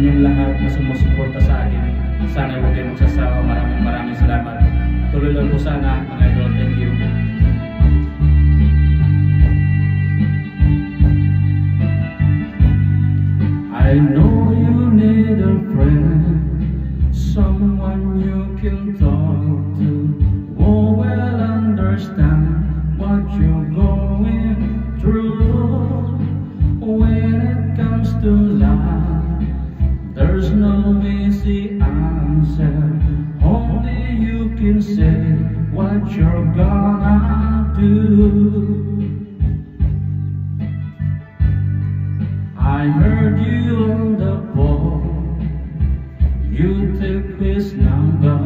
inyong lahat na sumusuporta sa akin. Sana huwag kayong magsasawa. Maraming salamat. Tuloy lang po sana, mga idol. Thank you. I know you need a friend, someone you can talk to, who will understand what you're going through. When it comes to life, there's no easy answer. Only you can say what you're gonna do. I heard you on the phone, you took his number,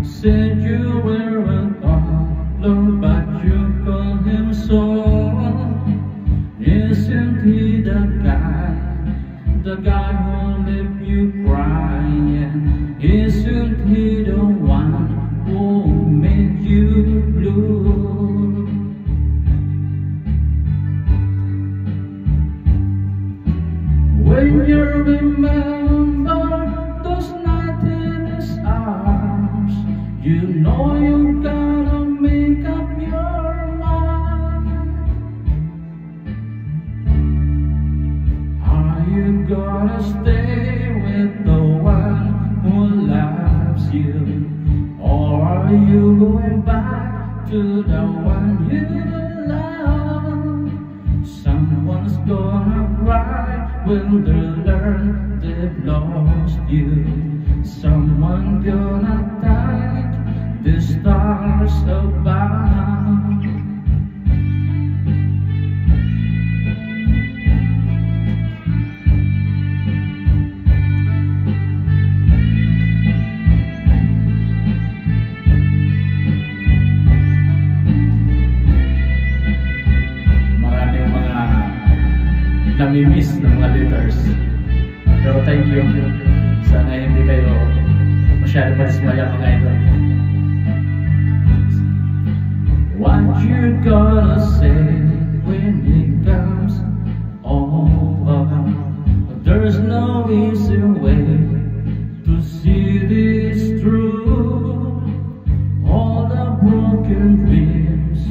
said you were alone, but you called him so. Isn't he the guy who left you crying? Isn't he the one who made you blue? When you remember those nights in his arms, you know you gotta make up your mind. Are you gonna stay with the one who loves you? Or are you going back to the one you love? Someone's gonna cry when they learn they've lost you. Someone gonna thank the stars above. Namimiss ng mga letters. Pero thank you. Sana hindi kayo masyado madismaya, mga idol. What you gonna say when it comes over? There's no easy way to see this through. All the broken dreams,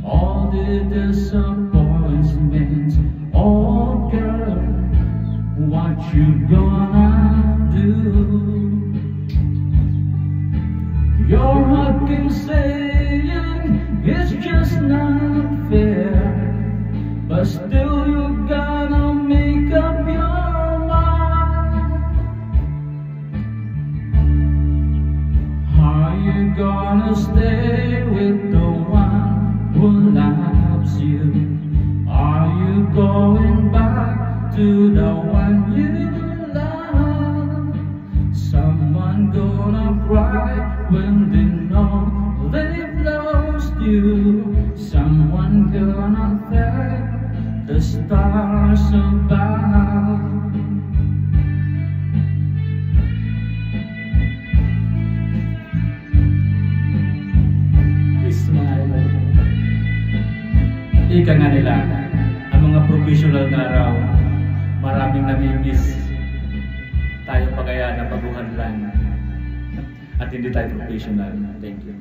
all the disappointments. Oh girl, what you gonna do? Your heart can saying it's just not fair, but still you gotta make up your mind. Are you gonna stay with the one who loves you? Are you going back to the one you love? Someone gonna cry when they know they've lost you. Someone gonna thank the stars above. Please smile. Ika nga nila, ang mga professional na raw, maraming namimiss. Tayo pa kaya na baguhan lang at hindi tayo professional. Thank you.